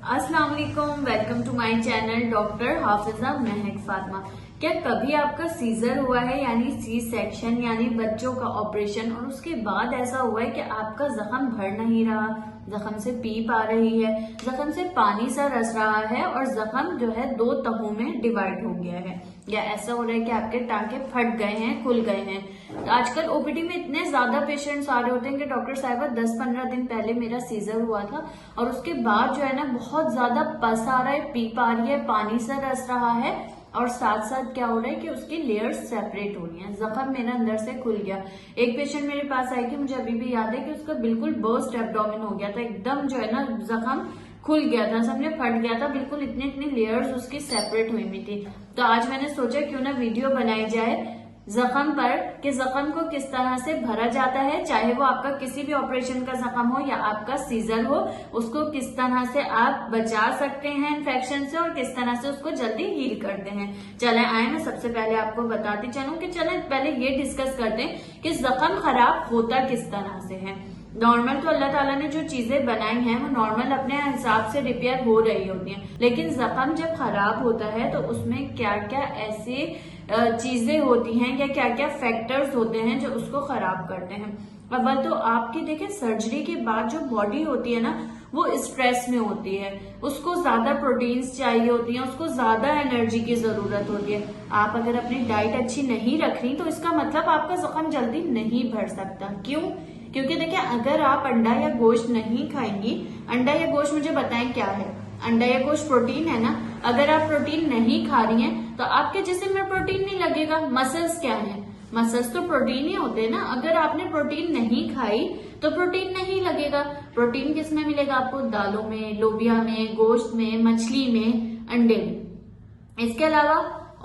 अस्सलाम वालेकुम, welcome to my channel doctor Hafiza Mahak Fatima. क्या कभी आपका सीजर हुआ है यानी सी सेक्शन यानी बच्चों का ऑपरेशन और उसके बाद ऐसा हुआ है कि आपका जख्म भर नहीं रहा, जख्म से पीप आ रही है, जख्म से पानी सा रस रहा है और जख्म जो है 2 तहों में डिवाइड हो गया है, या ऐसा हो रहा है कि आपके टांके फट गए हैं, खुल गए हैं। तो आजकल ओपीडी में इतने ज्यादा पेशेंट्स आ रहे होते हैं कि डॉक्टर साहिबा 10-15 दिन पहले मेरा सीजर हुआ था और उसके बाद जो है ना बहुत ज्यादा पस आ रहा है, पीप आ रही है, पानी सा रस रहा है और साथ साथ क्या हो रहा है कि उसकी लेयर्स सेपरेट हो रही हैं, जख्म मेरा अंदर से खुल गया। एक पेशेंट मेरे पास आई कि मुझे अभी भी याद है कि उसका बिल्कुल बर्स्ट एब्डोमेन हो गया था, एकदम जो है ना जख्म खुल गया था, समझे फट गया था, बिल्कुल इतनी इतनी लेयर्स उसकी सेपरेट हुई हुई थी। तो आज मैंने सोचा क्यों ना वीडियो बनाई जाए जख्म पर कि जख्म को किस तरह से भरा जाता है, चाहे वो आपका किसी भी ऑपरेशन का जख्म हो या आपका सीजर हो, उसको किस तरह से आप बचा सकते हैं इन्फेक्शन से और किस तरह से उसको जल्दी हील करते हैं। चले आए, मैं सबसे पहले आपको बताती चलूं कि चले पहले ये डिस्कस करते हैं कि जख्म खराब होता किस तरह से है। नॉर्मल तो अल्लाह ताला ने जो चीजें बनाई हैं वो नॉर्मल अपने हिसाब से रिपेयर हो रही होती हैं, लेकिन जख्म जब खराब होता है तो उसमें क्या क्या ऐसे चीजें होती हैं या क्या क्या फैक्टर्स होते हैं जो उसको खराब करते हैं। अव्वल तो आपकी देखें सर्जरी के बाद जो बॉडी होती है ना वो स्ट्रेस में होती है, उसको ज्यादा प्रोटीन्स चाहिए होती हैं, उसको ज्यादा एनर्जी की जरूरत होती है। आप अगर अपनी डाइट अच्छी नहीं रख रही तो इसका मतलब आपका जख्म जल्दी नहीं भर सकता। क्यों? क्योंकि देखिए अगर आप अंडा या गोश्त नहीं खाएंगी, अंडा या गोश्त मुझे बताएं क्या है, अंडा या गोश्त प्रोटीन है ना, अगर आप प्रोटीन नहीं खा रही हैं तो आपके जिस्म में प्रोटीन नहीं लगेगा। मसल्स क्या है? मसल्स तो प्रोटीन ही होते हैं ना, अगर आपने प्रोटीन नहीं खाई तो प्रोटीन नहीं लगेगा। प्रोटीन किस में मिलेगा आपको? दालों में, लोबिया में, गोश्त में, मछली में, अंडे में। इसके अलावा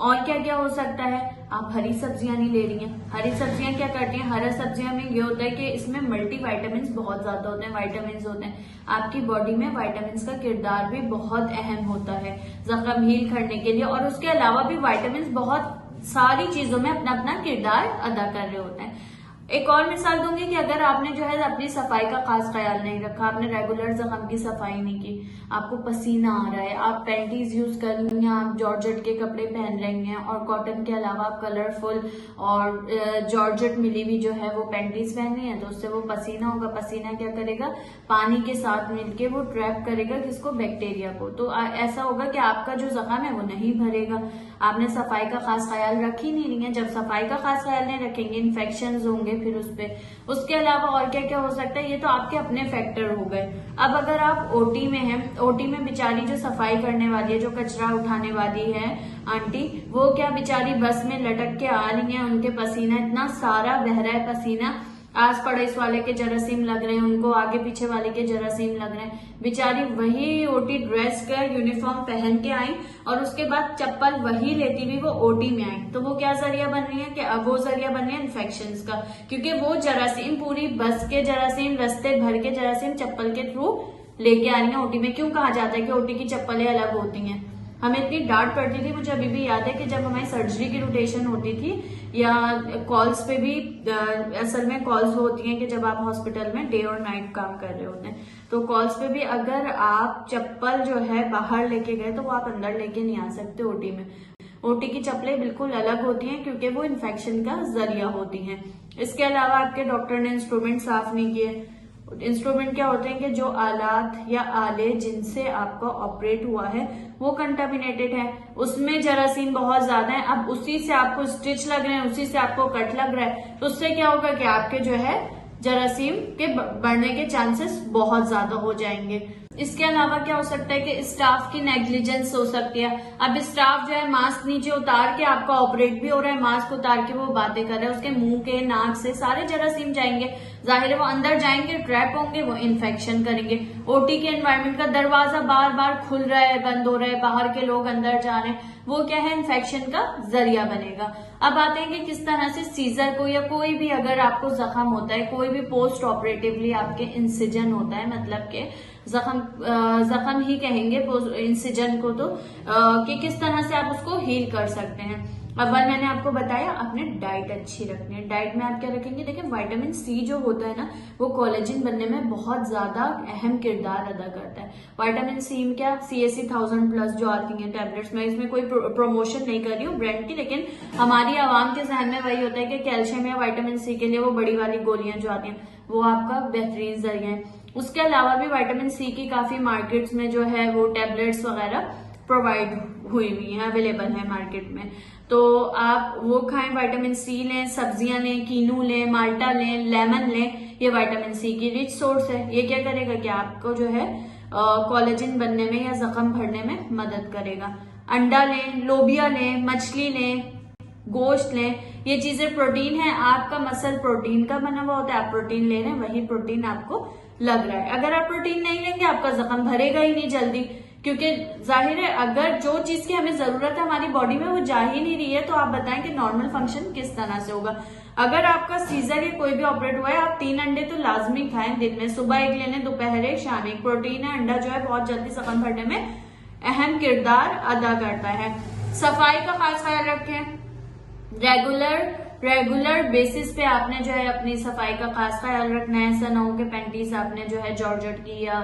और क्या क्या हो सकता है? आप हरी सब्जियां नहीं ले रही हैं। हरी सब्जियां क्या करती हैं? हरी सब्जियां में ये होता है कि इसमें मल्टी वाइटामिन बहुत ज्यादा होते हैं, वाइटामिन होते हैं। आपकी बॉडी में वाइटामिन का किरदार भी बहुत अहम होता है जख्म हील करने के लिए, और उसके अलावा भी वाइटामिन बहुत सारी चीजों में अपना अपना किरदार अदा कर रहे होते हैं। एक और मिसाल दूंगी कि अगर आपने जो है अपनी सफाई का खास ख्याल नहीं रखा, आपने रेगुलर जख्म की सफाई नहीं की, आपको पसीना आ रहा है, आप पैंटीज यूज कर रही हैं, आप जॉर्जेट के कपड़े पहन रही हैं और कॉटन के अलावा आप कलरफुल और जॉर्जेट मिली हुई जो है वो पैंटीज पहन रही हैं, तो उससे वो पसीना होगा। पसीना क्या करेगा? पानी के साथ मिलके वो ट्रैप करेगा किसको? बैक्टीरिया को। तो ऐसा होगा कि आपका जो जख्म है वो नहीं भरेगा। आपने सफाई का खास ख्याल रख ही नहीं रही है, जब सफाई का खास ख्याल नहीं रखेंगे इन्फेक्शन होंगे फिर उस पे। उसके अलावा और क्या क्या हो सकता है, ये तो आपके अपने फैक्टर हो गए। अब अगर आप ओटी में हैं, ओटी में बेचारी जो सफाई करने वाली है, जो कचरा उठाने वाली है आंटी, वो क्या बेचारी बस में लटक के आ रही है, उनके पसीना इतना सारा बह रहा है, पसीना आस पड़ोस वाले के जरासीम लग रहे हैं, उनको आगे पीछे वाले के जरासीम लग रहे हैं। बेचारी वही ओटी ड्रेस का यूनिफॉर्म पहन के आई और उसके बाद चप्पल वही लेती हुई वो ओटी में आई, तो वो क्या जरिया बन रही है कि अब वो जरिया बन रही है इन्फेक्शन का, क्योंकि वो जरासीम पूरी बस के जरासीम, रास्ते भर के जरासीम चप्पल के थ्रू लेके आ रही है ओटी में। क्यों कहा जाता है कि ओटी की चप्पलें अलग होती हैं? हमें इतनी डांट पड़ती थी, मुझे अभी भी याद है कि जब हमारी सर्जरी की रोटेशन होती थी या कॉल्स पे भी, असल में कॉल्स होती हैं कि जब आप हॉस्पिटल में डे और नाइट काम कर रहे होते हैं, तो कॉल्स पे भी अगर आप चप्पल जो है बाहर लेके गए तो वो आप अंदर लेके नहीं आ सकते ओटी में। ओटी की चप्पलें बिल्कुल अलग होती हैं क्योंकि वो इन्फेक्शन का जरिया होती हैं। इसके अलावा आपके डॉक्टर ने इंस्ट्रूमेंट साफ नहीं किए। इंस्ट्रूमेंट क्या होते हैं कि जो आलात या आले जिनसे आपका ऑपरेट हुआ है वो कंटामिनेटेड है, उसमें जरासीम बहुत ज्यादा है। अब उसी से आपको स्टिच लग रहे हैं, उसी से आपको कट लग रहा है, तो उससे क्या होगा कि आपके जो है जरासीम के बढ़ने के चांसेस बहुत ज्यादा हो जाएंगे। इसके अलावा क्या हो सकता है कि स्टाफ की नेग्लिजेंस हो सकती है। अब स्टाफ जो है मास्क नीचे उतार के आपका ऑपरेट भी हो रहा है, मास्क उतार के वो बातें कर रहा है, उसके मुंह के नाक से सारे जरासीम जाएंगे, जाहिर है वो अंदर जाएंगे, ट्रैप होंगे, वो इन्फेक्शन करेंगे। ओटी के एनवायरनमेंट का दरवाजा बार बार खुल रहा है, बंद हो रहा है, बाहर के लोग अंदर जा रहे हैं, वो क्या है इन्फेक्शन का जरिया बनेगा। अब आते हैं कि किस तरह से सीजर को या कोई भी अगर आपको जख्म होता है, कोई भी पोस्ट ऑपरेटिवली आपके इंसिजन होता है, मतलब के जख्म ही कहेंगे इंसिजन को, तो कि किस तरह से आप उसको हील कर सकते हैं। अव्वल मैंने आपको बताया आपने डाइट अच्छी रखनी है। डाइट में आप क्या रखेंगे, देखिए विटामिन सी जो होता है ना वो कोलेजन बनने में बहुत ज्यादा अहम किरदार अदा करता है। विटामिन सी में क्या CAC 1000+ जो आती है टैबलेट्स में, इसमें कोई प्रमोशन नहीं कर रही हूँ ब्रांड की, लेकिन हमारी आवाम के जहन में वही होता है कि कैल्शियम या विटामिन सी के लिए वो बड़ी वाली गोलियां जो आती हैं वो आपका बेहतरीन जरिया है। उसके अलावा भी विटामिन सी की काफी मार्केट्स में जो है वो टैबलेट्स वगैरह प्रोवाइड हुई हुई है, अवेलेबल है मार्केट में, तो आप वो खाएं। विटामिन सी लें, सब्जियां लें, कीनू लें, माल्टा लें, लेमन लें, ये विटामिन सी की रिच सोर्स है। ये क्या करेगा कि आपको जो है कोलेजन बनने में या जख्म भरने में मदद करेगा। अंडा लें, लोबिया लें, मछली लें, गोश्त लें, ये चीजें प्रोटीन है। आपका मसल प्रोटीन का बना हुआ होता है, आप प्रोटीन ले रहे हैं वही प्रोटीन आपको लग रहा है। अगर आप प्रोटीन नहीं लेंगे आपका जख्म भरेगा ही नहीं जल्दी, क्योंकि जाहिर है अगर जो चीज की हमें जरूरत है हमारी बॉडी में वो जा ही नहीं रही है तो आप बताएं कि नॉर्मल फंक्शन किस तरह से होगा। अगर आपका सीजर या कोई भी ऑपरेट हुआ है आप 3 अंडे तो लाजमी खाएं दिन में, सुबह 1 लेने, दोपहर 1, शाम 1। प्रोटीन है, अंडा जो है बहुत जल्दी जख्म भरने में अहम किरदार अदा करता है। सफाई का खास ख्याल रखें। रेगुलर बेसिस पे आपने जो है अपनी सफाई का खास ख्याल रखना है। ऐसा ना हो कि पैंटीज आपने जो है जॉर्जेट की या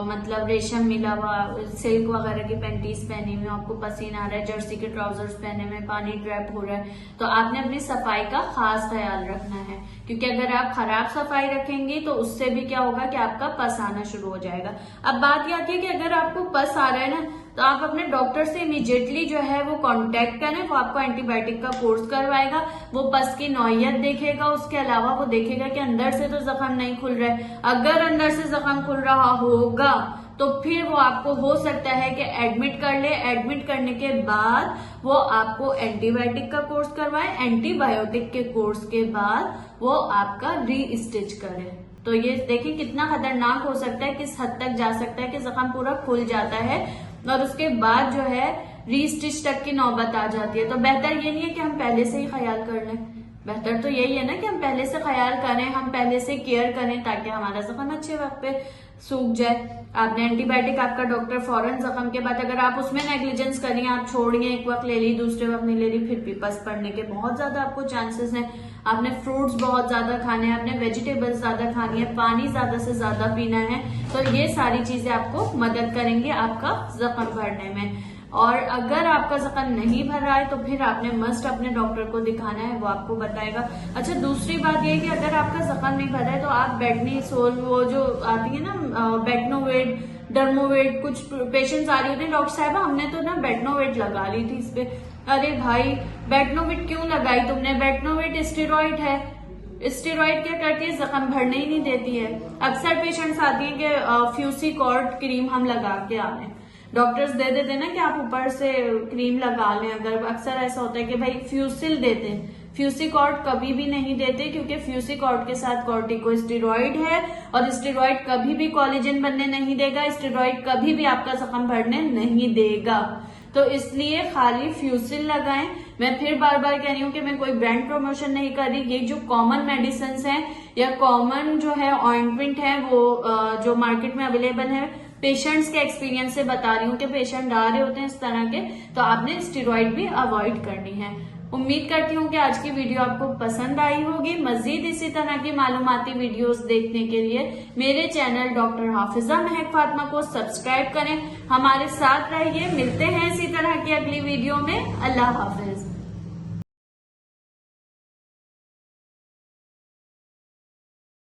मतलब रेशम मिला हुआ सिल्क वगैरह की पैंटीज पहनी हुई, आपको पसीना आ रहा है, जर्सी के ट्राउजर्स पहने में पानी ट्रैप हो रहा है, तो आपने अपनी सफाई का खास ख्याल रखना है। क्योंकि अगर आप खराब सफाई रखेंगी तो उससे भी क्या होगा कि आपका पस आना शुरू हो जाएगा। अब बात यह आती है कि अगर आपको पस आ रहा है ना तो आप अपने डॉक्टर से इमीडिएटली जो है वो कांटेक्ट करें, वो आपको एंटीबायोटिक का कोर्स करवाएगा, वो पस की नौयत देखेगा, उसके अलावा वो देखेगा कि अंदर से तो जख्म नहीं खुल रहा है। अगर अंदर से जख्म खुल रहा होगा तो फिर वो आपको हो सकता है कि एडमिट कर ले। एडमिट करने के बाद वो आपको एंटीबायोटिक का कोर्स करवाए, एंटीबायोटिक के कोर्स के बाद वो आपका री-स्टिच करे। तो ये देखिए कितना खतरनाक हो सकता है, किस हद तक जा सकता है कि जख्म पूरा खुल जाता है और उसके बाद जो है री-स्टिच तक की नौबत आ जाती है। तो बेहतर ये नहीं है कि हम पहले से ही ख्याल कर लें, बेहतर तो यही है ना कि हम पहले से ख्याल करें, हम पहले से केयर करें ताकि हमारा जख्म अच्छे वक्त पे सूख जाए। आपने एंटीबायोटिक आपका डॉक्टर फौरन जख्म के बाद, अगर आप उसमें नेग्लिजेंस करिए, आप छोड़िए, एक वक्त ले ली दूसरे वक्त नहीं ले ली, फिर भी पस पड़ने के बहुत ज्यादा आपको चांसेस हैं। आपने फ्रूट्स बहुत ज्यादा खाने हैं, आपने वेजिटेबल्स ज्यादा खानी है, पानी ज्यादा से ज्यादा पीना है, तो ये सारी चीजें आपको मदद करेंगी आपका जख्म भरने में। और अगर आपका जख्म नहीं भर रहा है तो फिर आपने मस्ट अपने डॉक्टर को दिखाना है, वो आपको बताएगा। अच्छा, दूसरी बात ये है कि अगर आपका जख्म नहीं भर रहा है तो आप बेडनीसोल, वो जो आती है ना बेटनोवेट, डर्मोवेट, कुछ पेशेंट्स आ रही होती है, डॉक्टर साहब हमने तो ना बेटनोवेट लगा ली थी इस पे। अरे भाई बेटनोवेट क्यों लगाई तुमने? बेटनोवेट स्टेरॉइड है। स्टेरॉइड क्या करती है? जख्म भरने ही नहीं देती है। अक्सर पेशेंट्स आती हैं कि फ्यूसिकॉर्ड क्रीम हम लगा के आ रहे हैं, डॉक्टर्स दे देते हैं ना कि आप ऊपर से क्रीम लगा लें। अगर अक्सर ऐसा होता है कि भाई फ्यूसिल देते हैं, फ्यूसिकॉर्ड कभी भी नहीं देते, क्योंकि फ्यूसिकॉर्ड के साथ कॉर्टिकोस्टेरॉइड है और स्टेरॉइड कभी भी कोलेजन बनने नहीं देगा, स्टेरॉइड कभी भी आपका जख्म भरने नहीं देगा। तो इसलिए खाली फ्यूसिल लगाएं। मैं फिर बार बार कह रही हूँ कि मैं कोई ब्रांड प्रमोशन नहीं कर रही, ये जो कॉमन मेडिसिन हैं या कॉमन जो है ऑइंटमेंट है वो जो मार्केट में अवेलेबल है, पेशेंट्स के एक्सपीरियंस से बता रही हूँ कि पेशेंट आ रहे होते हैं इस तरह के, तो आपने स्टेरॉइड भी अवॉइड करनी है। उम्मीद करती हूँ कि आज की वीडियो आपको पसंद आई होगी। मजीद इसी तरह की मालूमाती वीडियोस देखने के लिए मेरे चैनल डॉक्टर हाफिजा महक फातिमा को सब्सक्राइब करें, हमारे साथ रहिए। मिलते हैं इसी तरह की अगली वीडियो में। अल्लाह हाफिज।